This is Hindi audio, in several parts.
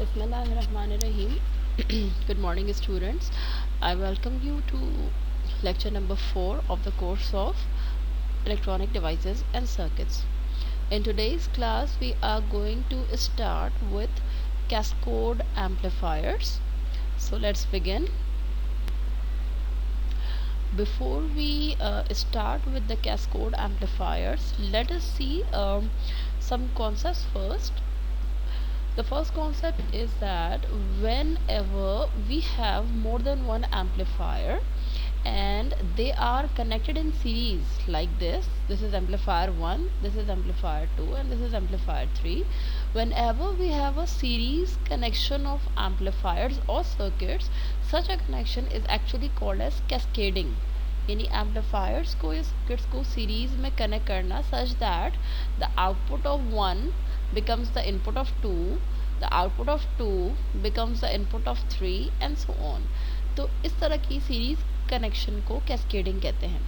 Bismillahirrahmanirrahim. Good morning, students. I welcome you to lecture number 4 of the course of Electronic Devices and Circuits. In today's class, we are going to start with cascode amplifiers. So let's begin. Before we start with the cascode amplifiers, let us see some concepts first. The first concept is that whenever we have more than one amplifier and they are connected in series like this is amplifier 1, this is amplifier 2, and this is amplifier 3. Whenever we have a series connection of amplifiers or circuits, such a connection is actually called as cascading. यानी एम्पलीफायर्स को या सर्किट्स को सीरीज में कनेक्ट करना such that the output of one becomes the input of 2, the output of 2 becomes the input of 3 and so on. तो इस तरह की सीरीज कनेक्शन को कैस्केडिंग कहते हैं.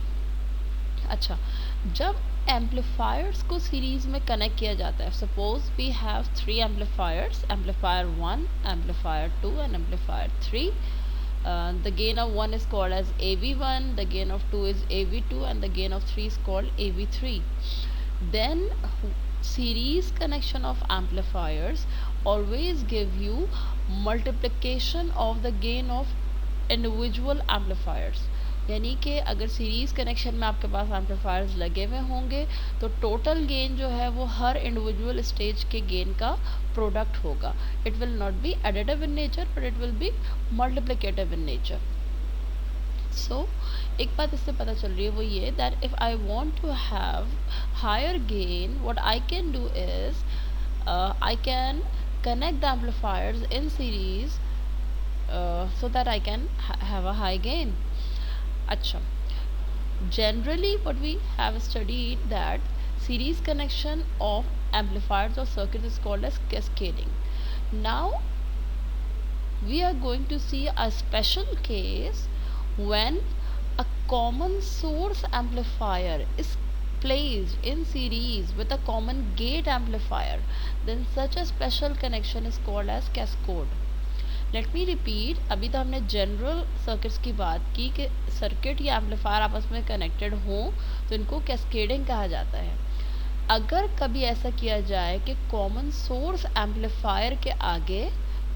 अच्छा, जब एम्पलीफायर्स को सीरीज में कनेक्ट किया जाता है, suppose we have 3 amplifiers, amplifier 1, amplifier 2 and amplifier 3. The gain of 1 is called as AV1, the gain of 2 is AV2, and the gain of 3 is called AV3. Then series connection of amplifiers always give you multiplication of the gain of individual amplifiers. यानी कि अगर सीरीज कनेक्शन में आपके पास एम्पलीफायर्स लगे हुए होंगे तो टोटल गेन जो है वो हर इंडिविजुअल स्टेज के गेन का प्रोडक्ट होगा. It will not be additive in nature but it will be multiplicative in nature. So एक बात इससे पता चल रही है वो ये that if I want to have higher gain, what I can do is I can connect the amplifiers in series so that I can have a high gain. Acha, generally what we have studied that series connection of amplifiers or circuits is called as cascading. Now we are going to see a special case when a common source amplifier is placed in series with a common gate amplifier, then such a special connection is called as cascode. Let me repeat. अभी तो हमने जनरल सर्किट्स की बात की कि सर्किट या एम्पलीफायर आपस में कनेक्टेड हों तो इनको कैस्केडिंग कहा जाता है. अगर कभी ऐसा किया जाए कि कॉमन सोर्स एम्पलीफायर के आगे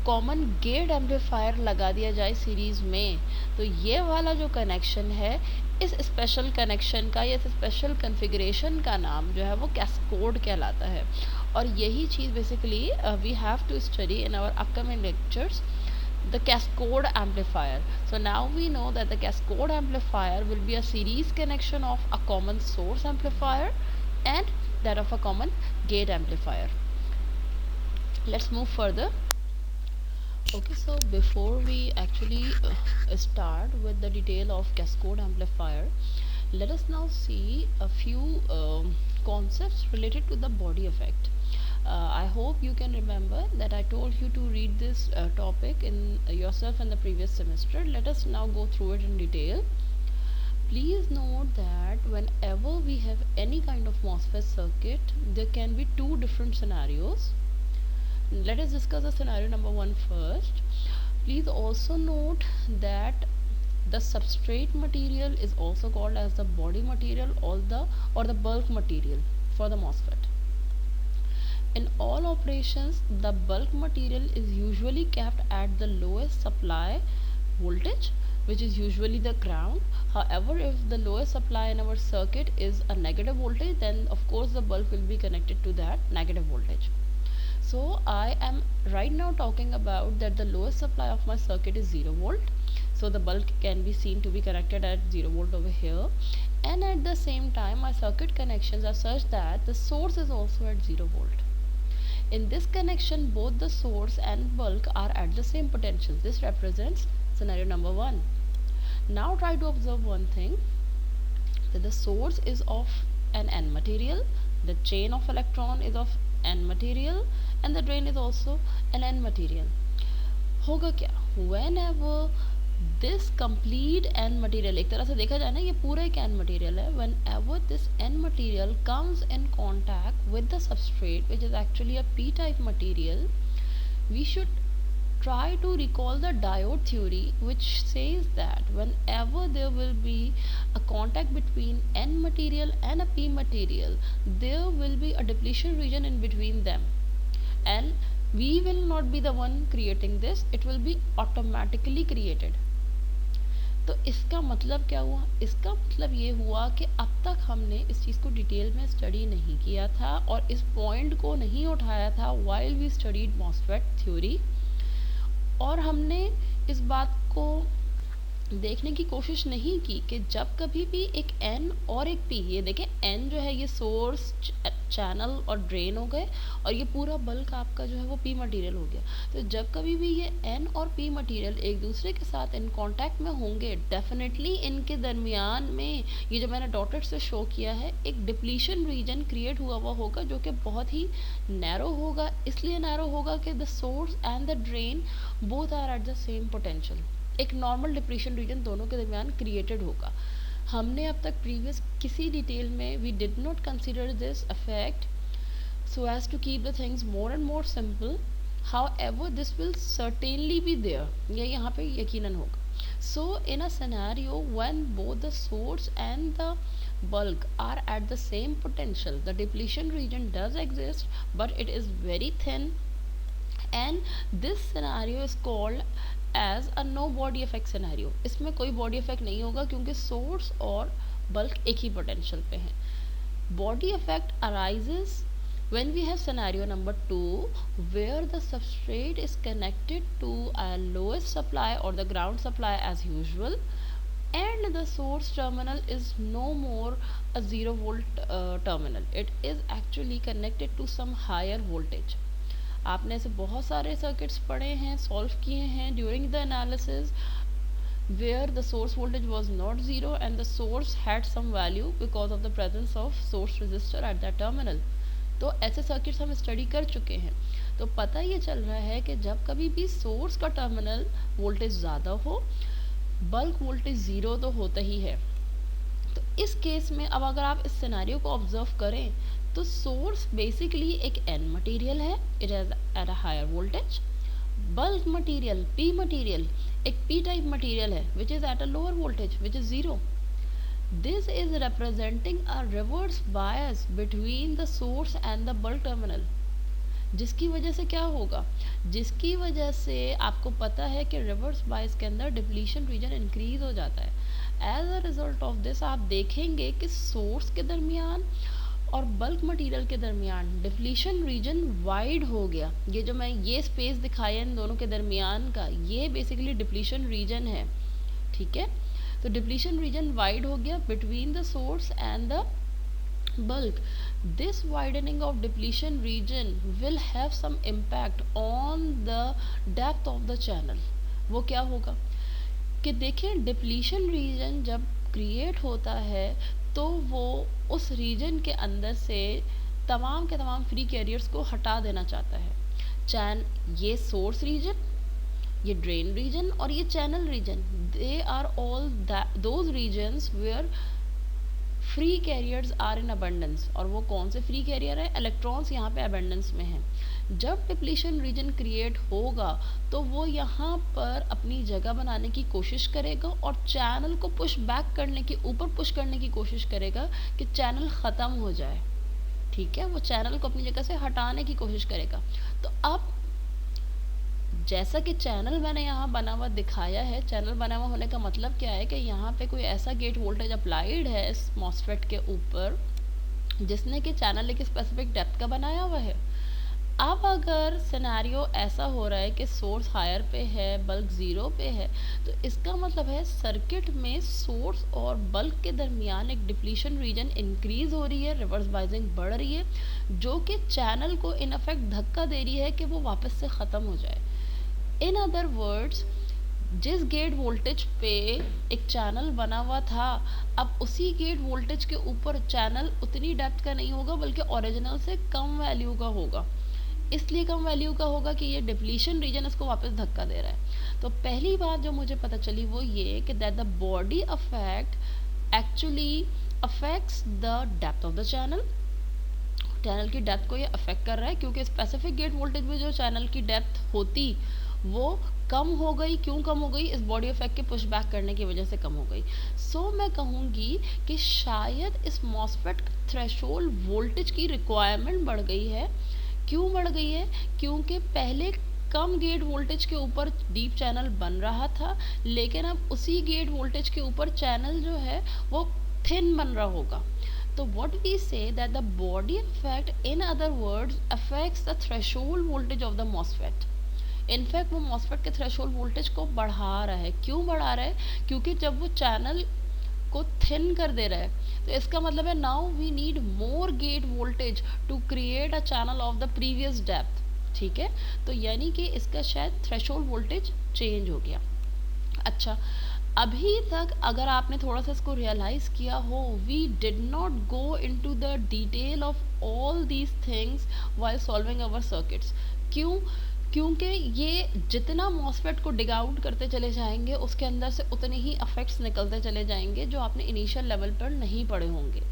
कॉमन गेट एम्पलीफायर लगा दिया जाए सीरीज में, तो ये वाला जो कनेक्शन है इस स्पेशल कनेक्शन का या इस स्पेशल कॉन्फ़िगरेशन का नाम जो है वो कैस्कोड कहलाता है. और यही चीज़ basically we have to study in our upcoming lectures, the cascode amplifier. So now we know that the cascode amplifier will be a series connection of a common source amplifier and that of a common gate amplifier. Let's move further. Okay, so before we actually start with the detail of cascode amplifier, let us now see a few concepts related to the body effect. I hope you can remember that I told you to read this topic in yourself in the previous semester. Let us now go through it in detail. Please note that whenever we have any kind of MOSFET circuit, there can be two different scenarios. Let us discuss the scenario number 1 first. Please also note that the substrate material is also called as the body material or the bulk material for the MOSFET. In all operations, the bulk material is usually kept at the lowest supply voltage, which is usually the ground. However, if the lowest supply in our circuit is a negative voltage, then of course the bulk will be connected to that negative voltage. So I am right now talking about that the lowest supply of my circuit is 0 volt. So the bulk can be seen to be connected at 0 volt over here, and at the same time my circuit connections are such that the source is also at 0 volt. In this connection, both the source and bulk are at the same potential. This represents scenario number 1. Now try to observe one thing, that the source is of an N material, the chain of electron is of N material, and the drain is also an N material. होगा क्या, whenever this complete N material, एक तरह से देखा जाए ना ये पूरा एक N material है, whenever this N material comes in contact with the substrate which is actually a P type material, we should try to recall the diode theory, which says that whenever there will be a contact between N material and a P material, there will be a depletion region in between them, and we will not be the one creating this, it will be automatically created. तो इसका मतलब क्या हुआ? इसका मतलब ये हुआ कि अब तक हमने इस चीज़ को डिटेल में स्टडी नहीं किया था और इस पॉइंट को नहीं उठाया था while we studied MOSFET theory, और हमने इस बात को देखने की कोशिश नहीं की कि जब कभी भी एक एन और एक पी, ये देखें एन जो है ये सोर्स, चैनल और ड्रेन हो गए, और ये पूरा बल्क आपका जो है वो पी मटेरियल हो गया। तो जब कभी भी ये एन और पी मटेरियल एक दूसरे के साथ इन कांटेक्ट में होंगे, डेफिनेटली इनके दरमियान में ये जो मैंने डॉटेड से शो किया है एक डिप्लीशन रीजन क्रिएट हुआ होगा, जो कि बहुत ही नैरो होगा। इसलिए नैरो होगा कि the source and the drain both are at the same potential. एक नॉर्मल डिप्रेशन रीजन दोनों के दरमियान क्रिएटेड होगा। हमने अब तक प्रीवियस किसी डिटेल में we did not consider this effect so as to keep the things more and more simple. However this will certainly be there, ये यहाँ पे यकीनन होगा। So in a scenario when both the source and the bulk are at the same potential, the depletion region does exist but it is very thin, and this scenario is called as a no body effect scenario. इसमें कोई बॉडी इफेक्ट नहीं होगा क्योंकि सोर्स और बल्क एक ही पोटेंशियल पे हैं। Body effect arises when we have scenario number 2 where the substrate is connected to a lowest supply or the ground supply as usual, and the source terminal is no more a 0 volt terminal, it is actually connected to some higher voltage। आपने ऐसे बहुत सारे सर्किट्स पढ़े हैं, सॉल्व किए हैं during the analysis where the source voltage was not zero and the source had some value because of the presence of source resistor at that terminal। तो ऐसे सर्किट्स हम स्टडी कर चुके हैं। तो पता ये चल रहा है कि जब कभी भी सोर्स का टर्मिनल वोल्टेज ज़्यादा हो, बल्क वोल्टेज ज़ीरो तो होता ही है। तो इस केस में अब अगर आप इस सिनेरियो को ऑब्जर्व करें तो सोर्स बेसिकली एक एन मटेरियल है, it is at a higher voltage. Bulk material P material एक पी टाइप मटेरियल है which is at a lower voltage which is zero. This is representing a reverse bias between the source and the bulk terminal, जिसकी वजह से क्या होगा, जिसकी वजह से आपको पता है कि रिवर्स बायस के अंदर डिप्लीशन रीजन इंक्रीज हो जाता है। As a result of this आप देखेंगे कि सोर्स के दरमियान और बल्क मटेरियल के दरमियान डिप्लीशन रीजन वाइड हो गया। ये जो मैं ये स्पेस दिखाया इन दोनों के दरमियान का, ये बेसिकली डिप्लीशन रीजन है, ठीक है। तो डिप्लीशन रीजन वाइड हो गया between the source and the bulk। This widening of depletion region will have some impact on the depth of the channel। वो क्या होगा कि देखें डिप्लीशन रीजन जब क्रिएट होता है तो वो उस रीजन के अंदर से तमाम के तमाम फ्री कैरियर्स को हटा देना चाहता है। ये सोर्स रीजन, ये ड्रेन रीजन और ये channel region, they are all those regions where free carriers are in abundance. और वो कौन से फ्री कैरियर है, इलेक्ट्रॉन्स यहाँ पे अबंडेंस में हैं। जब डिप्लीशन रीजन क्रिएट होगा तो वो यहाँ पर अपनी जगह बनाने की कोशिश करेगा और चैनल को पुश बैक करने की, ऊपर पुश करने की कोशिश करेगा कि चैनल ख़त्म हो जाए, ठीक है। वो चैनल को अपनी जगह से हटाने की कोशिश करेगा। तो अब जैसा कि चैनल मैंने यहाँ बना हुआ दिखाया है, चैनल बना हुआ होने का मतलब क्या है कि यहाँ पे कोई ऐसा गेट वोल्टेज अप्लाइड है इस मॉसफेट के ऊपर जिसने कि चैनल एक स्पेसिफिक डेप्थ का बनाया हुआ है। अब अगर सिनेरियो ऐसा हो रहा है कि सोर्स हायर पे है, बल्क ज़ीरो पे है, तो इसका मतलब है सर्किट में सोर्स और बल्क के दरमियान एक डिप्लीशन रीजन इंक्रीज हो रही है, रिवर्स बाइजिंग बढ़ रही है, जो कि चैनल को इन इफेक्ट धक्का दे रही है कि वो वापस से ख़त्म हो जाए। इन अदर वर्ड्स, जिस गेट वोल्टेज पे एक चैनल बना हुआ था, अब उसी गेट वोल्टेज के ऊपर चैनल उतनी डेप्थ का नहीं होगा बल्कि ओरिजिनल से कम वैल्यू का होगा। इसलिए कम वैल्यू का होगा कि ये डिप्लीशन रीजन इसको वापस धक्का दे रहा है। तो पहली बात जो मुझे पता चली वो ये कि that the body affect actually affects the depth of the channel. Channel की डेप्थ को ये अफेक्ट कर रहा है क्योंकि स्पेसिफिक गेट वोल्टेज में जो चैनल की डेप्थ होती वो कम हो गई। क्यों कम हो गई? इस बॉडी इफेक्ट के पुश बैक करने की वजह से कम हो गई। सो मैं कहूँगी कि शायद इस मॉसफेट थ्रेशोल्ड वोल्टेज की रिक्वायरमेंट बढ़ गई है। क्यों बढ़ गई है? क्योंकि पहले कम गेट वोल्टेज के ऊपर डीप चैनल बन रहा था, लेकिन अब उसी गेट वोल्टेज के ऊपर चैनल जो है वो थिन बन रहा होगा। तो what we say that the body effect in other words affects the threshold voltage of the MOSFET. In fact वो MOSFET के थ्रेशोल्ड वोल्टेज को बढ़ा रहा है। क्यों बढ़ा रहा है? क्योंकि जब वो चैनल को थिन कर दे रहा है तो इसका मतलब है now we need more gate voltage to create a channel of the previous depth. ठीक है, तो यानी कि इसका शायद थ्रेशोल्ड वोल्टेज चेंज हो गया। अच्छा, अभी तक अगर आपने थोड़ा सा इसको रियलाइज़ किया हो, we did not go into the detail of all these things while solving our circuits. क्यों? क्योंकि ये जितना मॉसफेट को डिग आउट करते चले जाएंगे उसके अंदर से उतने ही अफेक्ट्स निकलते चले जाएंगे जो आपने इनिशियल लेवल पर नहीं पढ़े होंगे।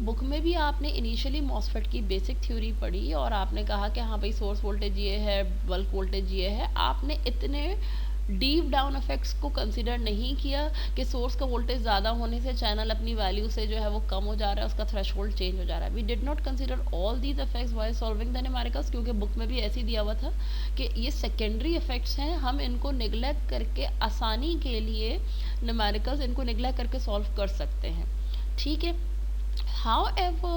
बुक में भी आपने इनिशियली मॉसफेट की बेसिक थ्योरी पढ़ी और आपने कहा कि हाँ भाई सोर्स वोल्टेज ये है, बल्क वोल्टेज ये है। आपने इतने डीप डाउन इफेक्ट्स को कंसिडर नहीं किया कि सोर्स का वोल्टेज ज़्यादा होने से चैनल अपनी वैल्यू से जो है वो कम हो जा रहा है, उसका थ्रेशोल्ड चेंज हो जा रहा है। We did not consider all these effects while solving the numericals, क्योंकि बुक में भी ऐसे ही दिया हुआ था कि ये सेकेंडरी इफेक्ट्स हैं, हम इनको निगलेक्ट करके आसानी के लिए न्यूमेरिकल्स इनको निगलेक्ट करके सॉल्व कर सकते हैं। ठीक है, however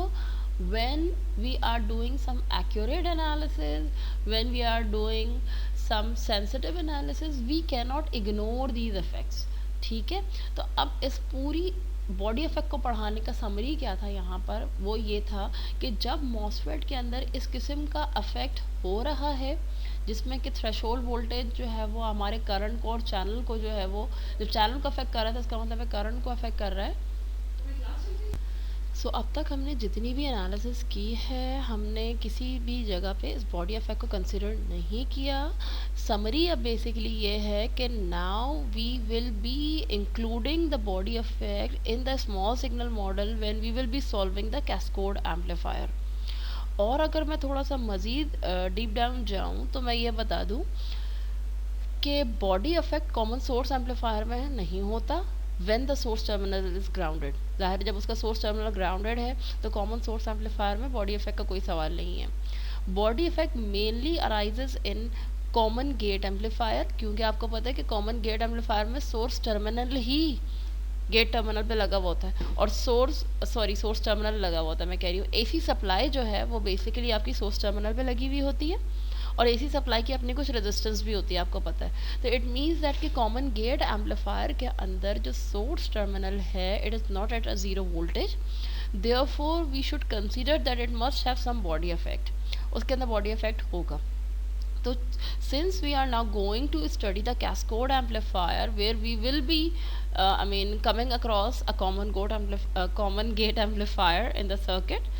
when we are doing some accurate analysis, when we are doing some sensitive analysis, we cannot ignore these effects। ठीक है, तो अब इस पूरी बॉडी इफेक्ट को पढ़ाने का समरी क्या था यहाँ पर? वो ये था कि जब मॉसफेट के अंदर इस किस्म का अफेक्ट हो रहा है जिसमें कि थ्रेशोल्ड वोल्टेज जो है वो हमारे करंट को और चैनल को जो है वो, जब चैनल को अफेक्ट कर रहा था इसका मतलब है करंट को अफेक्ट कर रहा है। अब तक हमने जितनी भी एनालिसिस की है, हमने किसी भी जगह पे इस बॉडी इफेक्ट को कंसिडर नहीं किया। समरी अब बेसिकली ये है कि now we will be including the body effect in the small signal model when we will be solving the cascode amplifier. और अगर मैं थोड़ा सा मज़ीद डीप डाउन जाऊँ तो मैं ये बता दूँ कि body effect common source amplifier में नहीं होता when the source terminal is grounded। ज़ाहिर जब उसका सोर्स टर्मिनल ग्राउंडेड है तो कॉमन सोर्स एम्पलीफायर में बॉडी इफेक्ट का कोई सवाल नहीं है। Body effect mainly arises in common gate amplifier, क्योंकि आपको पता है कि कॉमन गेट एम्पलीफायर में सोर्स टर्मिनल ही गेट टर्मिनल पे लगा हुआ होता है और सोर्स टर्मिनल लगा हुआ होता है। मैं कह रही हूँ एसी सप्लाई जो है वो बेसिकली आपकी सोर्स टर्मिनल पे लगी हुई होती है और एसी सप्लाई की अपनी कुछ रेजिस्टेंस भी होती है, आपको पता है। तो इट मीन्स दैट कि कॉमन गेट एम्पलीफायर के अंदर जो सोर्स टर्मिनल है it is not at a zero voltage, therefore we should consider that it must have some body effect, उसके अंदर बॉडी इफेक्ट होगा। So since we are now going to study the cascade amplifier where we will be coming across a common gate amplifier in the circuit,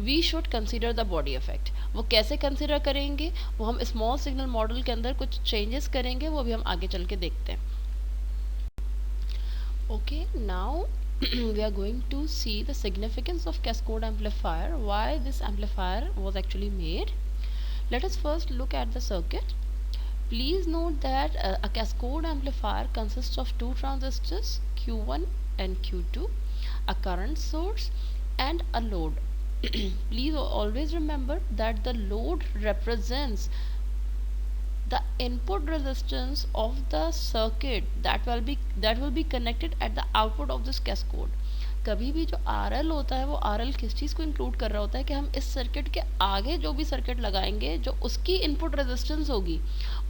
we should consider the body effect। वो कैसे कंसिडर करेंगे वो हम स्मॉल सिग्नल मॉडल के अंदर कुछ चेंजेस करेंगे, वो भी हम आगे चल के देखते हैं। Okay, now we are going to see the significance of cascade amplifier, why this amplifier was actually made। Let us first look at the circuit। Please note that a cascade amplifier consists of two transistors Q1 and Q2, a current source and a load। Please always remember that the load represents the input resistance of the circuit that will be connected at the output of this cascade। कभी भी जो RL होता है वो RL किस चीज़ को इंक्लूड कर रहा होता है कि हम इस सर्किट के आगे जो भी सर्किट लगाएंगे जो उसकी इनपुट रेजिस्टेंस होगी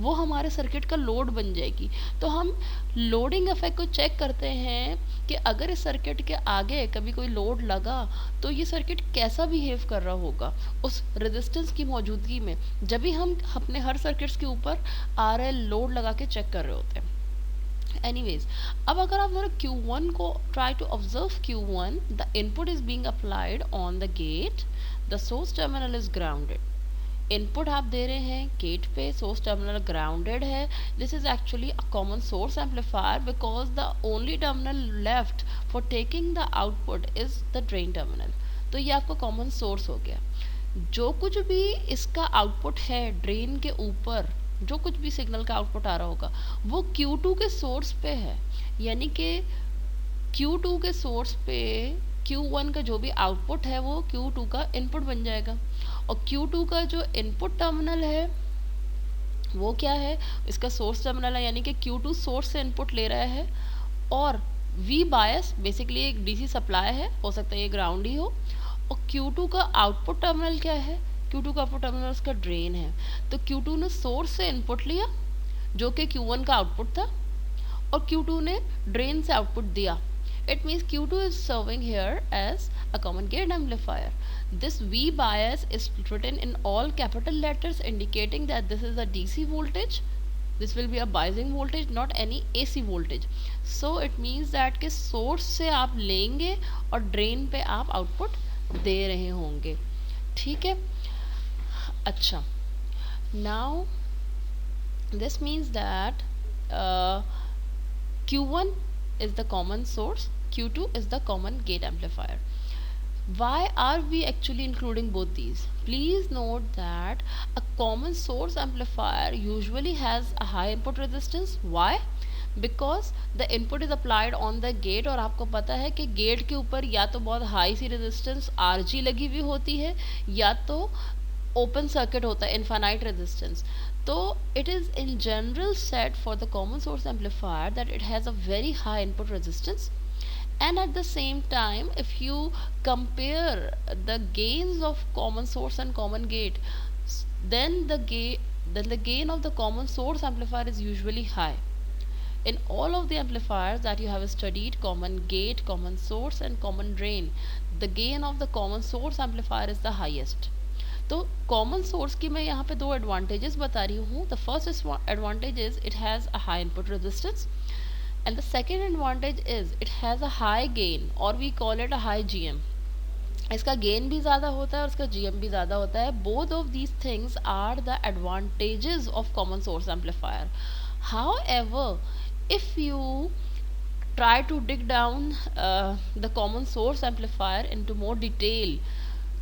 वो हमारे सर्किट का लोड बन जाएगी। तो हम लोडिंग इफेक्ट को चेक करते हैं कि अगर इस सर्किट के आगे कभी कोई लोड लगा तो ये सर्किट कैसा बिहेव कर रहा होगा उस रेजिस्टेंस की मौजूदगी में, जब भी हम अपने हर सर्किट्स के ऊपर RL लोड लगा के चेक कर रहे होते हैं। Anyways, अब अगर आप जरा Q1 को try to observe Q1, the input is being applied on the gate, the source terminal is grounded। Input आप दे रहे हैं गेट पे, सोर्स टर्मिनल ग्राउंडेड है। This is actually a common source amplifier because the only terminal left for taking the output is the drain terminal. तो ये आपका कॉमन सोर्स हो गया। जो कुछ भी इसका आउटपुट है ड्रेन के ऊपर जो कुछ भी सिग्नल का आउटपुट आ रहा होगा वो Q2 के सोर्स पे है, यानी कि Q2 के सोर्स पे Q1 का जो भी आउटपुट है वो Q2 का इनपुट बन जाएगा, और Q2 का जो इनपुट टर्मिनल है वो क्या है, इसका सोर्स टर्मिनल है, यानी कि Q2 सोर्स से इनपुट ले रहा है, और V बायस बेसिकली एक DC सप्लाई है, हो सकता है ये ग्राउंड ही हो, और Q2 का आउटपुट टर्मिनल क्या है, Q2 का आउटपुट टर्मिनल उसका ड्रेन है। तो Q2 ने सोर्स से इनपुट लिया जो कि Q1 का आउटपुट था, और Q2 ने ड्रेन से आउटपुट दिया। It means Q2 is serving here as a common gate amplifier. This V bias is written in all capital letters indicating that this is a DC voltage. This will be a biasing voltage, not any AC voltage. So it means that कि सोर्स से आप लेंगे और ड्रेन पे आप आउटपुट दे रहे होंगे, ठीक है। अच्छा, now this means that Q1 is the common source, Q2 is the common gate amplifier. Why are we actually including both these? Please note that a common source amplifier usually has a high input resistance. Why? Because the input is applied on the gate, और आपको पता है कि गेट के ऊपर या तो बहुत हाई सी रेजिस्टेंस RG लगी हुई होती है, या तो ओपन सर्किट होता है, इनफाइनाइट रेजिस्टेंस। तो it is in general said for the common source amplifier that it has a very high input resistance, and at the same time if you compare the gains of common source and common gate, then the gain of the common source amplifier is usually high. In all of the amplifiers that you have studied, common gate, common source and common drain, the gain of the common source amplifier is the highest. तो कॉमन सोर्स की मैं यहाँ पे दो एडवांटेजेस बता रही हूँ। The first advantage is it has a high input resistance, and the second advantage is it has a high gain, और we call it a high GM। इसका गेन भी ज़्यादा होता है और इसका GM भी ज़्यादा होता है। Both of these things are the advantages of common source amplifier. However, if you try to dig down the common source amplifier into more detail,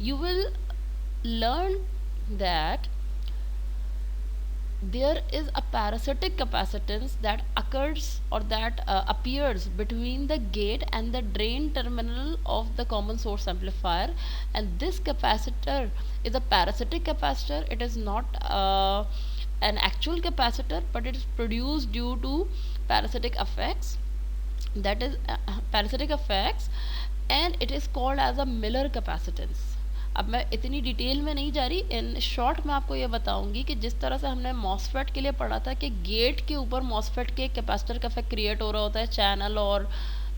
you will learn that there is a parasitic capacitance that occurs or that appears between the gate and the drain terminal of the common source amplifier, and this capacitor is a parasitic capacitor. It is not an actual capacitor, but it is produced due to parasitic effects, that is parasitic effects, and it is called as a Miller capacitance. अब मैं इतनी डिटेल में नहीं जा रही, इन शॉर्ट मैं आपको ये बताऊंगी कि जिस तरह से हमने मॉसफेट के लिए पढ़ा था कि गेट के ऊपर मॉसफेट के कैपेसिटर का इफेक्ट क्रिएट हो रहा होता है चैनल और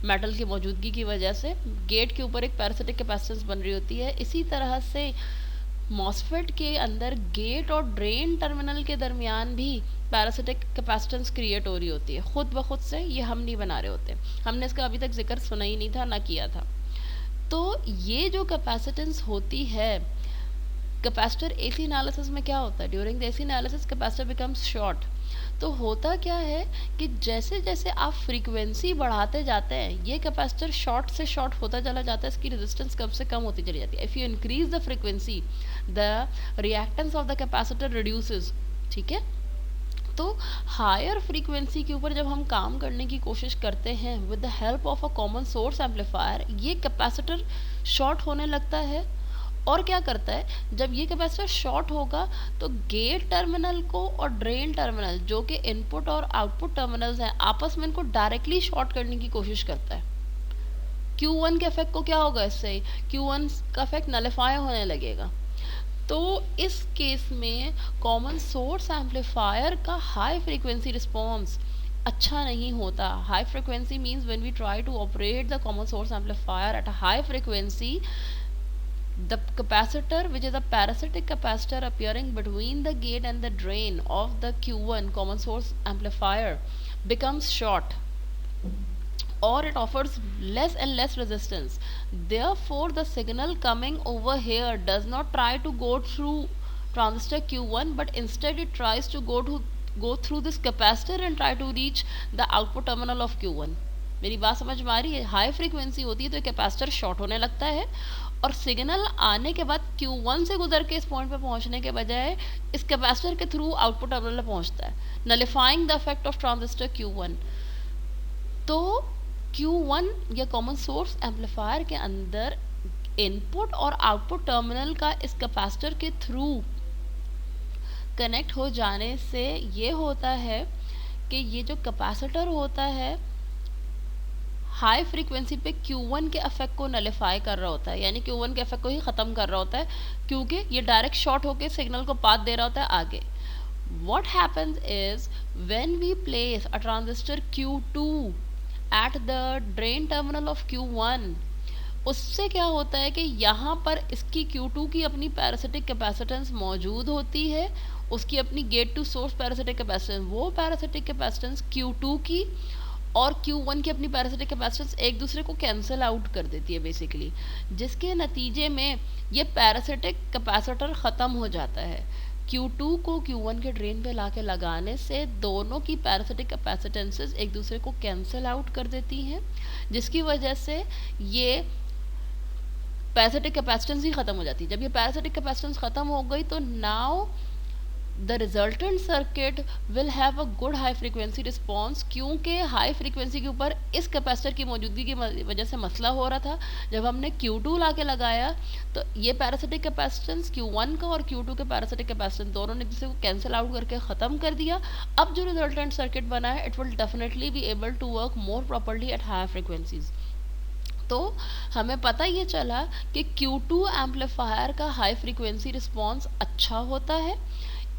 मेटल की मौजूदगी की वजह से, गेट के ऊपर एक पैरासिटिक कैपेसिटेंस बन रही होती है। इसी तरह से मॉसफेट के अंदर गेट और ड्रेन टर्मिनल के दरमियान भी पैरासिटिक कैपेसिटेंस क्रिएट हो रही होती है खुद ब खुद से, ये हम नहीं बना रहे होते, हमने इसका अभी तक जिक्र सुना ही नहीं था, ना किया था। तो ये जो कैपेसिटेंस होती है, कैपेसिटर AC एनालिसिस में क्या होता है, during the AC analysis capacitor becomes short. तो होता क्या है कि जैसे जैसे आप फ्रीक्वेंसी बढ़ाते जाते हैं ये कैपेसिटर शॉर्ट से शॉर्ट होता चला जाता है, इसकी रेजिस्टेंस कम से कम होती चली जाती है। If you increase the frequency the reactance of the capacitor reduces, ठीक है। तो हायर फ्रीक्वेंसी के ऊपर जब हम काम करने की कोशिश करते हैं with the help of a common source amplifier, ये कैपेसिटर शॉर्ट होने लगता है, और क्या करता है, जब ये कैपेसिटर शॉर्ट होगा तो गेट टर्मिनल को और ड्रेन टर्मिनल जो कि इनपुट और आउटपुट टर्मिनल्स हैं आपस में इनको डायरेक्टली शॉर्ट करने की कोशिश करता है। Q1 के इफेक्ट को क्या होगा, इससे Q1 का इफेक्ट नलिफाई होने लगेगा। तो इस केस में कॉमन सोर्स एम्पलीफायर का हाई फ्रीक्वेंसी रिस्पॉन्स अच्छा नहीं होता। High frequency means when we try to operate the common source amplifier at a high frequency, the capacitor, which is a parasitic capacitor appearing between the gate and the drain of the Q1 common source amplifier, becomes short, or it offers less and less resistance. Therefore the signal coming over here does not try to go through transistor Q1, but instead it tries to go through this capacitor and try to reach the output terminal of Q1। मेरी बात समझ में आ रही है? हाई फ्रीक्वेंसी होती है तो कैपेसिटर शॉर्ट होने लगता है, और सिग्नल आने के बाद Q1 से गुजर के इस पॉइंट पे पहुंचने के बजाय इस कैपेसिटर के थ्रू आउटपुट टर्मिनल पे पहुंचता है, nullifying the effect of transistor Q1। तो Q1 या कॉमन सोर्स एम्पलीफायर के अंदर इनपुट और आउटपुट टर्मिनल का इस कैपेसिटर के थ्रू कनेक्ट हो जाने से ये होता है कि ये जो कैपेसिटर होता है हाई फ्रीक्वेंसी पे Q1 के इफेक्ट को नलिफाई कर रहा होता है, यानी Q1 के इफेक्ट को ही ख़त्म कर रहा होता है, क्योंकि ये डायरेक्ट शॉर्ट होके सिग्नल को पाथ दे रहा होता है आगे। What happens is when we place a transistor Q2 at the drain terminal of Q1, उससे क्या होता है कि यहाँ पर इसकी Q2 की अपनी पैरासिटिक कैपेसिटेंस मौजूद होती है, उसकी अपनी gate to source parasitic capacitance, वो पैरासिटिक कैपेसिटेंस Q2 की और Q1 की अपनी पैरासिटिक कैपेसिटेंस एक दूसरे को कैंसिल आउट कर देती है बेसिकली, जिसके नतीजे में ये पैरासिटिक कैपेसिटर ख़त्म हो जाता है। Q2 को Q1 के ड्रेन पे लाके लगाने से दोनों की पैरासिटिक कैपेसिटेंसेस एक दूसरे को कैंसिल आउट कर देती हैं, जिसकी वजह से ये पैरासिटिक कैपेसिटेंस ही ख़त्म हो जाती है। जब ये पैरासिटिक कैपेसिटेंस ख़त्म हो गई तो now the resultant circuit will have a good high frequency response, क्योंकि हाई फ्रीक्वेंसी के ऊपर इस कैपेसिटर की मौजूदगी की वजह से मसला हो रहा था। जब हमने Q2 ला के लगाया तो ये पैरासिटिक कैपेसिटेंस Q1 का और Q2 के पैरासिटिक कैपेसिटेंस दोनों ने जिसे कैंसिल आउट करके ख़त्म कर दिया। अब जो रिजल्टेंट सर्किट बना है it will definitely be able to work more properly at high frequencies. तो हमें पता ये चला कि Q2 एम्पलीफायर का हाई फ्रीक्वेंसी रिस्पॉन्स अच्छा होता है।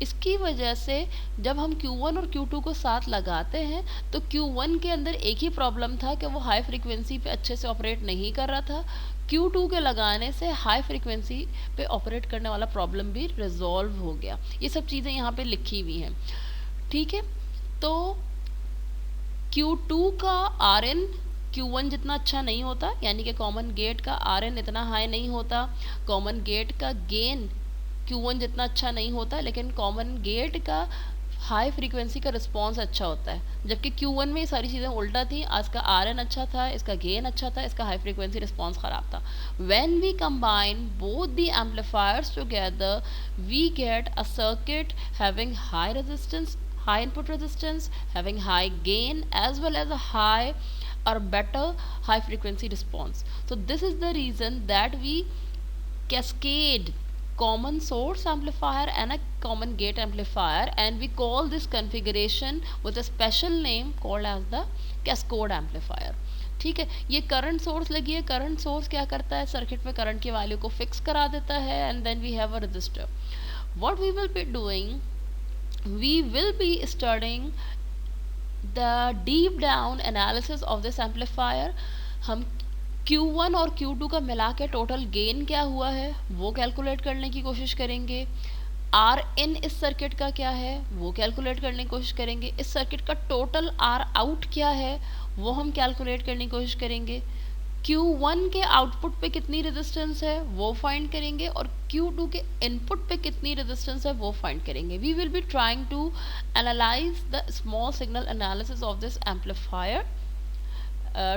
इसकी वजह से जब हम Q1 और Q2 को साथ लगाते हैं तो Q1 के अंदर एक ही प्रॉब्लम था कि वो हाई फ्रीक्वेंसी पे अच्छे से ऑपरेट नहीं कर रहा था। Q2 के लगाने से हाई फ्रीक्वेंसी पे ऑपरेट करने वाला प्रॉब्लम भी रिजॉल्व हो गया। ये सब चीज़ें यहाँ पे लिखी हुई हैं, ठीक है। तो Q2 का Rn Q1 जितना अच्छा नहीं होता, यानी कि कॉमन गेट का Rn इतना हाई नहीं होता। कॉमन गेट का गेन Q1 जितना अच्छा नहीं होता, लेकिन कॉमन गेट का हाई फ्रीक्वेंसी का रिस्पॉन्स अच्छा होता है, जबकि Q1 में ये सारी चीज़ें उल्टा थी। आज का Rn अच्छा था, इसका गेन अच्छा था, इसका हाई फ्रीक्वेंसी रिस्पॉन्स ख़राब था। When we combine both the amplifiers together, we get a circuit having high resistance, high input resistance, having high gain as well as a high or better high frequency response. So this is the reason that we cascade common source amplifier and a common gate amplifier, and we call this configuration with a special name called as the cascode amplifier। ठीक है, ये करंट सोर्स लगी है। करंट सोर्स क्या करता है, सर्किट में करंट की वैल्यू को फिक्स करा देता है, and then we have a resistor. What we will be doing, we will be studying the deep down analysis of this amplifier। हम Q1 और Q2 का मिला के टोटल गेन क्या हुआ है वो कैलकुलेट करने की कोशिश करेंगे। आर इन इस सर्किट का क्या है वो कैलकुलेट करने की कोशिश करेंगे। इस सर्किट का टोटल आर आउट क्या है वो हम कैलकुलेट करने की कोशिश करेंगे। Q1 के आउटपुट पे कितनी रेजिस्टेंस है वो फाइंड करेंगे, और Q2 के इनपुट पे कितनी रेजिस्टेंस है वो फाइंड करेंगे। We will be trying to analyse the small signal analysis of this amplifier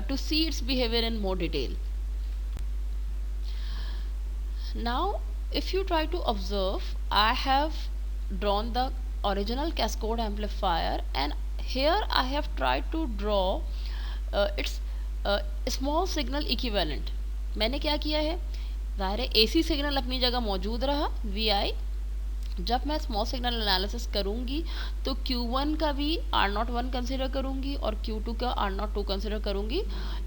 to see its behavior in more detail. Now if you try to observe, I have drawn the original cascode amplifier, and here I have tried to draw its small signal equivalent। मैंने क्या किया है, ज़ाहिर है AC सिग्नल अपनी जगह मौजूद रहा VI। जब मैं स्मॉल सिग्नल एनालिसिस करूंगी तो Q1 का भी R01 कंसिडर करूंगी और Q2 का R02 कंसिडर करूंगी।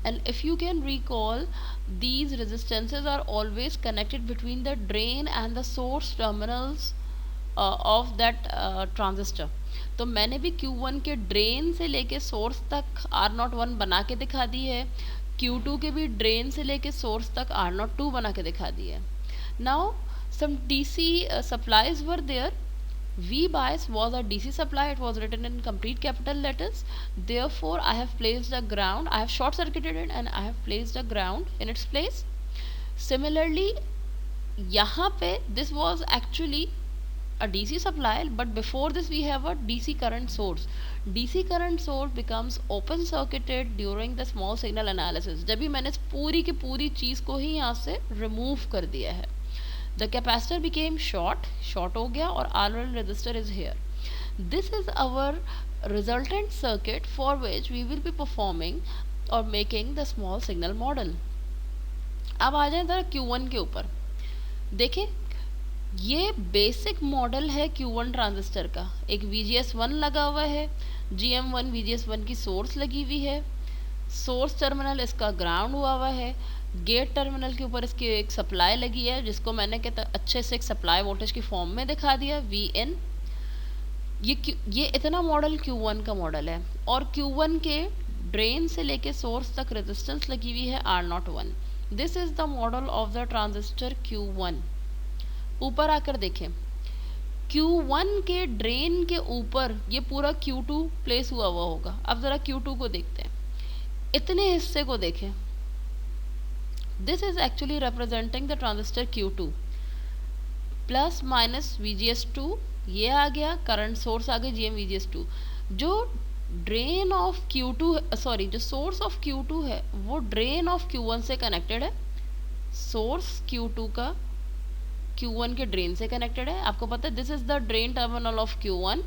And if you can recall, these resistances are always connected between the drain and the source terminals of that transistor. तो मैंने भी Q1 के ड्रेन से लेके सोर्स तक R01 बना के दिखा दी है, Q2 के भी ड्रेन से लेके सोर्स तक R02 बना के दिखा दी है। Now some DC supplies were there. V bias was a DC supply, it was written in complete capital letters. Therefore I have placed a ground, I have short circuited it and I have placed a ground in its place. Similarly यहाँ पे this was actually a DC supply, but before this we have a DC current source. DC current source becomes open circuited during the small signal analysis. जब भी मैंने पूरी की पूरी चीज़ को ही यहाँ से रिमूव कर दिया है. The capacitor became short हो गया और RL resistor is here. This is our resultant circuit for which we will be performing or making the small signal model. अब आ जाए ज़रा Q1 के ऊपर. देखें, ये बेसिक मॉडल है Q1 ट्रांजिस्टर का. एक VGS1 लगा हुआ है, GM1 VGS1 की सोर्स लगी हुई है, सोर्स टर्मिनल इसका ग्राउंड हुआ है, गेट टर्मिनल के ऊपर इसकी एक सप्लाई लगी है जिसको मैंने अच्छे से एक सप्लाई वोल्टेज की फॉर्म में दिखा दिया Vn. ये इतना मॉडल Q1 का मॉडल है और Q1 के ड्रेन से लेके सोर्स तक रेजिस्टेंस लगी हुई है R01. This is the model of the transistor Q1. ऊपर आकर देखें, Q1 के ड्रेन के ऊपर ये पूरा Q2 प्लेस हुआ होगा. अब ज़रा Q2 को देखते हैं, इतने हिस्से को देखें. This is actually representing the transistor Q2. Plus minus VGS2 ये आ गया, करंट सोर्स आ गई GM VGS2. जो ड्रेन ऑफ Q2 सॉरी जो सोर्स ऑफ Q2 है वो ड्रेन ऑफ Q1 से कनेक्टेड है. सोर्स Q2 का Q1 के ड्रेन से कनेक्टेड है. आपको पता है this is the drain terminal of Q1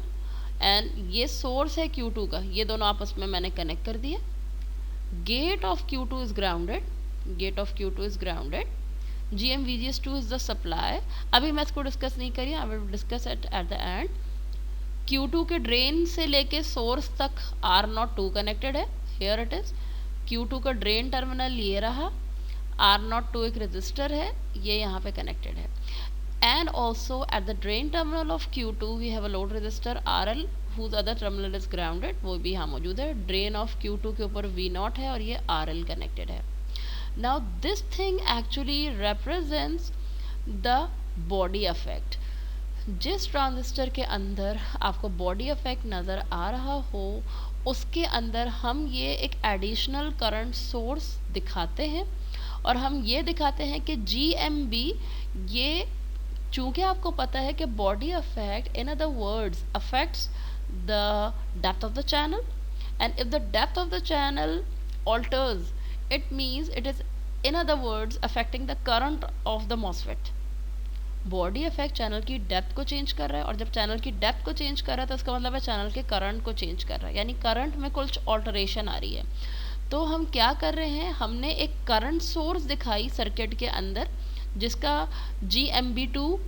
and ये सोर्स है Q2 का. ये दोनों आपस में मैंने कनेक्ट कर दिए. Gate of Q2 is grounded. Gate of Q2 is grounded. GM VGS2 is the supply. अभी मैं इसको डिस्कस नहीं करी, I will discuss at the end. Q2 के ड्रेन से लेके सोर्स तक R02 कनेक्टेड है. Here it is. Q2 का ड्रेन टर्मिनल ये रहा. R02 एक रेजिस्टर है, ये यहाँ पे कनेक्टेड है. And also at the drain terminal of Q2 we have a load resistor RL whose other terminal is grounded. वो भी यहाँ मौजूद है. ड्रेन ऑफ Q2 के ऊपर V0 है और ये RL कनेक्टेड है. Now this thing actually represents the body effect. जिस ट्रांजिस्टर के अंदर आपको बॉडी इफेक्ट नज़र आ रहा हो उसके अंदर हम ये एक एडिशनल करंट सोर्स दिखाते हैं और हम ये दिखाते हैं कि GMB ये, चूँकि आपको पता है कि body effect in other words affects the depth of the channel and if the depth of the channel alters it means it is in other words affecting the current of the MOSFET. Body effect channel की डेप्थ को चेंज कर रहा है और जब चैनल की डेप्थ को चेंज कर रहा है तो इसका मतलब है चैनल के करंट को चेंज कर रहा है, यानी करंट में कुछ ऑल्टरेशन आ रही है. तो हम क्या कर रहे हैं, हमने एक करंट सोर्स दिखाई सर्किट के अंदर जिसका GMB2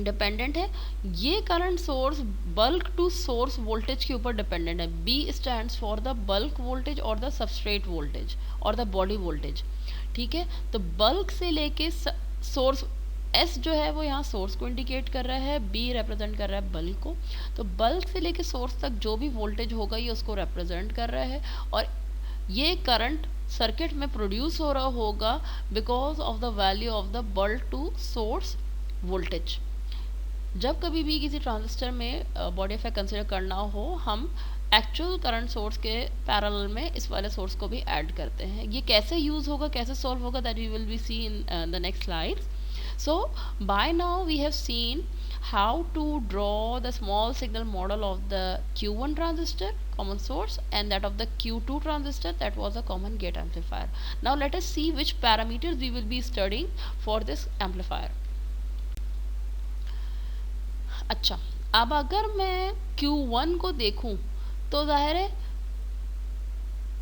डिपेंडेंट है. ये current source bulk to source voltage के ऊपर डिपेंडेंट है. B stands for the bulk voltage और द सबस्ट्रेट वोल्टेज और द बॉडी वोल्टेज. ठीक है, तो बल्क से लेके सोर्स S जो है वो यहाँ सोर्स को इंडिकेट कर रहा है, B रिप्रेजेंट कर रहा है बल्क को. तो बल्क से लेके सोर्स तक जो भी वोल्टेज होगा ये उसको रिप्रेजेंट कर रहा है और ये करंट सर्किट में प्रोड्यूस हो रहा होगा because of the value of the bulk to source voltage. जब कभी भी किसी ट्रांजिस्टर में बॉडी इफेक्ट कंसिडर करना हो हम एक्चुअल करंट सोर्स के पैरेलल में इस वाले सोर्स को भी ऐड करते हैं. ये कैसे यूज़ होगा, कैसे सॉल्व होगा, that we will be see in the next slides. So by now we have seen how to draw the small signal model of the Q1 transistor common source and that of the Q2 transistor that was a common gate amplifier. Now let us see which parameters we will be studying for this amplifier. अच्छा, अब अगर मैं Q1 को देखूं तो जाहिर है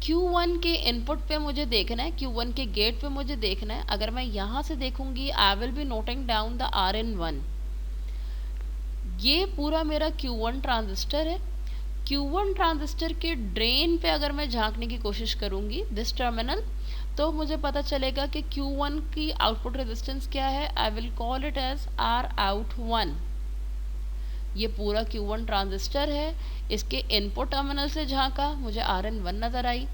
Q1 के इनपुट पे मुझे देखना है, Q1 के गेट पे मुझे देखना है. अगर मैं यहाँ से देखूंगी I will be noting down the Rn1. ये पूरा मेरा Q1 ट्रांजिस्टर है. Q1 ट्रांजिस्टर के ड्रेन पे अगर मैं झांकने की कोशिश करूंगी दिस टर्मिनल तो मुझे पता चलेगा कि Q1 की आउटपुट रेजिस्टेंस क्या है. I will call it as Rout1. ये पूरा Q1 ट्रांजिस्टर है. इसके इनपुट टर्मिनल से झांका मुझे Rn1 नज़र आई.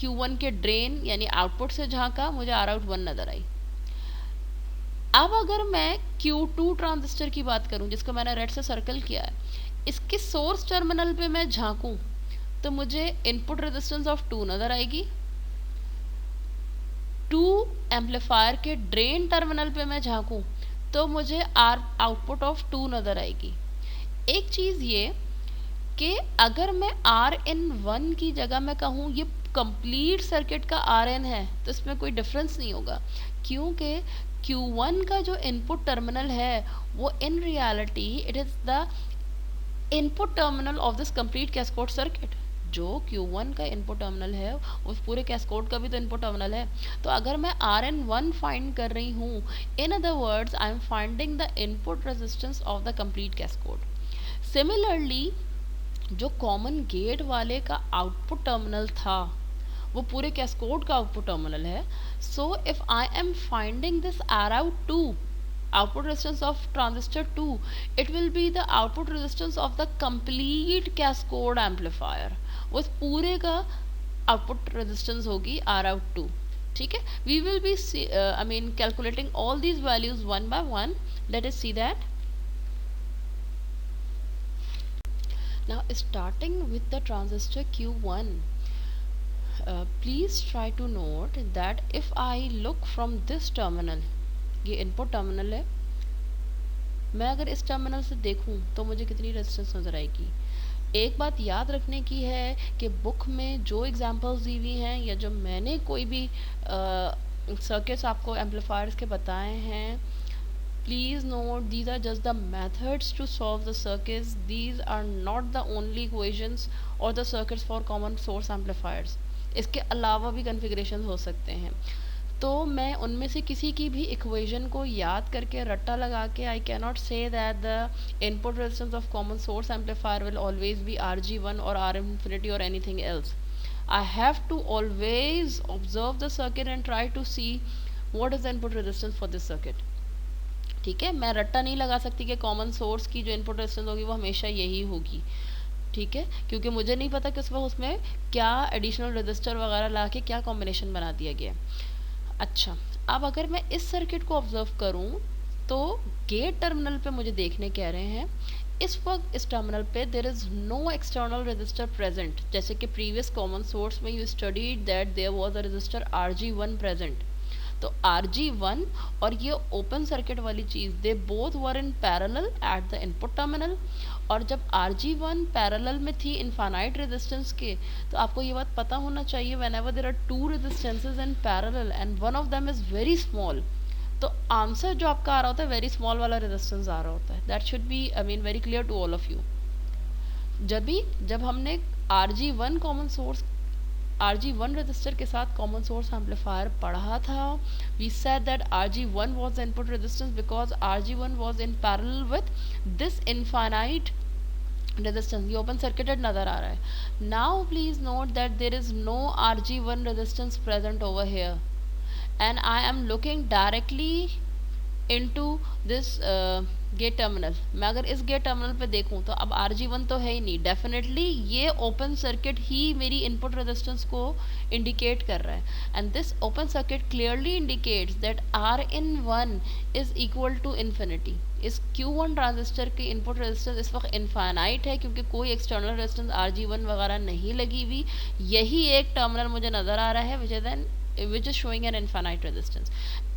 Q1 के ड्रेन यानी आउटपुट से झांका मुझे Rout1 नज़र आई. अब अगर मैं Q2 ट्रांजिस्टर की बात करूं जिसको मैंने रेड से सर्कल किया है, इसके सोर्स टर्मिनल पे मैं झांकूं तो मुझे इनपुट रेजिस्टेंस ऑफ 2 नज़र आएगी. 2 एम्पलीफायर के ड्रेन टर्मिनल पे मैं झांकूं तो मुझे आर आउटपुट ऑफ 2 नज़र आएगी। एक चीज़ ये कि अगर मैं आर इन 1 की जगह मैं कहूँ ये कंप्लीट सर्किट का आर एन है, तो इसमें कोई डिफरेंस नहीं होगा, क्योंकि Q1 का जो इनपुट टर्मिनल है वो in reality it is the input terminal of this complete cascode circuit. जो Q1 का इनपुट टर्मिनल है उस पूरे कैस्कोड का भी तो इनपुट टर्मिनल है। तो अगर मैं RN1 फाइंड कर रही हूँ, in other words I am finding the input resistance of the complete cascode. Similarly जो कॉमन गेट वाले का आउटपुट टर्मिनल था वो पूरे कैस्कोड का आउटपुट टर्मिनल है। So if I am finding this ROUT2 output resistance of transistor 2, it will be the output resistance of the complete cascode amplifier। वो पूरे का output resistance होगी ROUT2। ठीक है, we will be calculating all these values one by one। Let us see that। Now starting with the transistor Q1, please try to note that if I look from this terminal, ये इनपुट टर्मिनल है, मैं अगर इस टर्मिनल से देखूं तो मुझे कितनी रेजिस्टेंस नज़र आएगी। एक बात याद रखने की है कि बुक में जो एग्जांपल्स दी हुई हैं या जो मैंने कोई भी सर्किट्स आपको एम्पलीफायर्स के बताए हैं, please note these are just the methods to solve the circuits, these are not the only equations और the circuits for common source amplifiers. इसके अलावा भी कन्फिग्रेशन हो सकते हैं। तो मैं उनमें से किसी की भी इक्वेशन को याद करके रट्टा लगा के I can not say that the input resistance of common source amplifier will always be RG1 और R infinity और anything else. I have to always observe the circuit and try to see what is the input resistance for this circuit. ठीक है, मैं रट्टा नहीं लगा सकती कि कॉमन सोर्स की जो इनपुट रेजिस्टेंस होगी वो हमेशा यही होगी। ठीक है, क्योंकि मुझे नहीं पता कि उसमें क्या एडिशनल रजिस्टर वगैरह ला के क्या कॉम्बिनेशन बना दिया गया। अच्छा, अब अगर मैं इस सर्किट को ऑब्जर्व करूं तो गेट टर्मिनल पे मुझे देखने कह रहे हैं इस वक्त इस टर्मिनल पे there is no external resistor present. जैसे कि प्रीवियस कॉमन सोर्स में you studied that there was a resistor RG1 present. तो RG1 और ये ओपन सर्किट वाली चीज़ they both were in parallel at the input terminal. और जब RG1 पैरेलल में थी इनफाइनाइट रेजिस्टेंस के, तो आपको ये बात पता होना चाहिए whenever there are two resistances in parallel and one of them is very small, तो आंसर जो आपका आ रहा होता है वेरी स्मॉल वाला रेजिस्टेंस आ रहा होता है। That should be very clear to all of you. जब हमने RG1 रजिस्टर के साथ कॉमन सोर्स एम्पलीफायर पढ़ा था, we said that RG1 was the input resistance because RG1 was in parallel with this infinite resistance. ये ओपन सर्किटेड नजर आ रहा है। Now please note that there is no RG1 resistance present over here and I am looking directly into this gate terminal. मैं अगर इस गेट टर्मिनल पे देखूं तो अब RG1 तो है ही नहीं, डेफिनेटली ये ओपन सर्किट ही मेरी इनपुट रेजिस्टेंस को इंडिकेट कर रहा है। And this open circuit clearly indicates that RN1 is equal to infinity. इस Q1 ट्रांजिस्टर की इनपुट रेजिस्टेंस इस वक्त इनफाइनाइट है क्योंकि कोई एक्सटर्नल रेजिस्टेंस RG1 वगैरह नहीं लगी हुई। यही एक टर्मिनल मुझे नज़र आ रहा है which is showing an infinite resistance।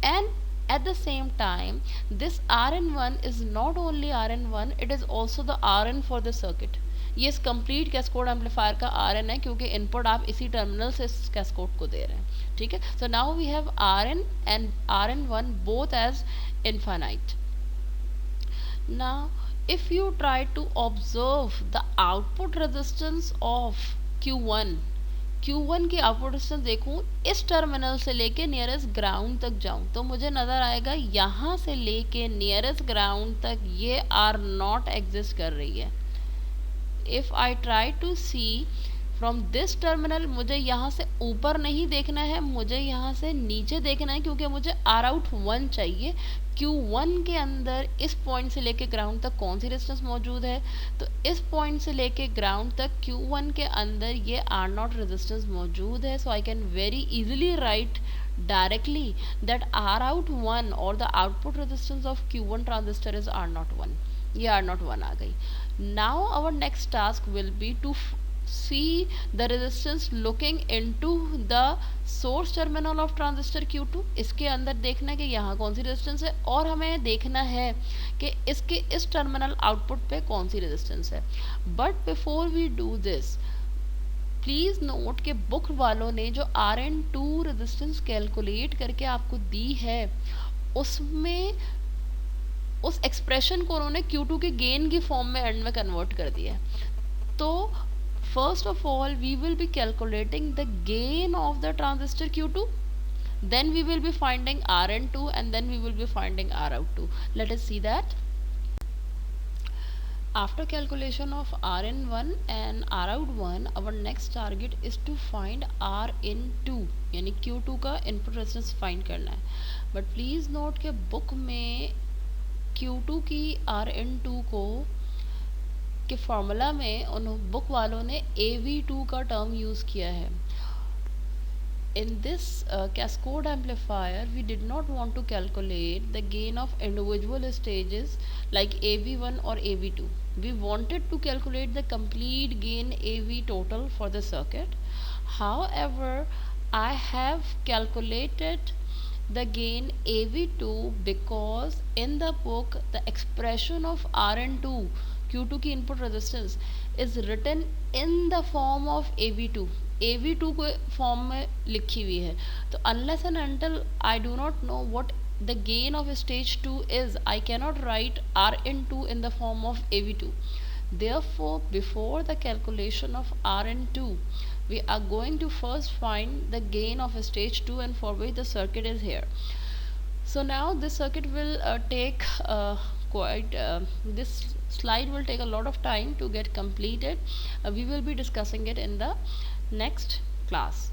And at the same time this RN1 is not only RN1, it is also the RN for the circuit। ये इस कंप्लीट कैस्कोड एम्पलीफायर का RN है क्योंकि इनपुट आप इसी टर्मिनल से इस कैस्कोड को दे रहे हैं। ठीक है, so now we have RN and RN1 both as infinite। now if you try to observe the output resistance of Q1 की आउटपुट रेजिस्टेंस देखूं, इस टर्मिनल से लेके नियरेस्ट ग्राउंड तक जाऊं तो मुझे नज़र आएगा यहाँ से लेके नियरेस्ट ग्राउंड तक ये R0 एग्जिस्ट कर रही है। If I try to see from this terminal, मुझे यहाँ से ऊपर नहीं देखना है, मुझे यहाँ से नीचे देखना है क्योंकि मुझे ROUT1 चाहिए। Q1 के अंदर इस पॉइंट से लेके ग्राउंड तक कौन सी रेजिस्टेंस मौजूद है, तो इस पॉइंट से लेके ग्राउंड तक Q1 के अंदर ये R0 रेजिस्टेंस मौजूद है। So I can very easily write directly that ROUT1 or the output resistance of Q1 transistor is R01। ये R01 आ गई। Now our next task will be to see the resistance looking into the source terminal of transistor Q2। इसके अंदर देखना है कि यहाँ कौन सी रेजिस्टेंस है, और हमें देखना है कि इसके इस टर्मिनल आउटपुट पे कौन सी रेजिस्टेंस है। But before we do this, please note कि बुक वालों ने जो Rn2 रेजिस्टेंस कैलकुलेट करके आपको दी है, उसमें उस एक्सप्रेशन को उन्होंने Q2 के गेन की फॉर्म में एंड में कन्वर्ट कर दिया है। तो first of all we will be calculating the gain of the transistor Q2, then we will be finding Rn2, and then we will be finding Rout2. Let us see that. After calculation of Rn1 and Rout1, our next target is to find Rn2 यानी Q2 का इनपुट रेजिस्टेंस फाइंड करना है। बट प्लीज़ नोट के बुक में Q2 की Rn2 को के फार्मूला में उन बुक वालों ने AV2 का टर्म यूज़ किया है। In this cascode amplifier, we did not want to calculate the gain of individual stages like AV1 or AV2. We wanted to calculate the complete gain AV total for the circuit. However, I have calculated the gain AV2 because in the book the expression of Rn2 Q2 की input resistance is written in the form of AV2, AV2 को फॉर्म में लिखी हुई है। तो unless and until I do not know what the gain of stage 2 is, I cannot write Rn2 in the form of AV2. Therefore, before the calculation of Rn2, we are going to first find the gain of stage 2, and for which the circuit is here. So now this circuit will take this slide will take a lot of time to get completed. We will be discussing it in the next class.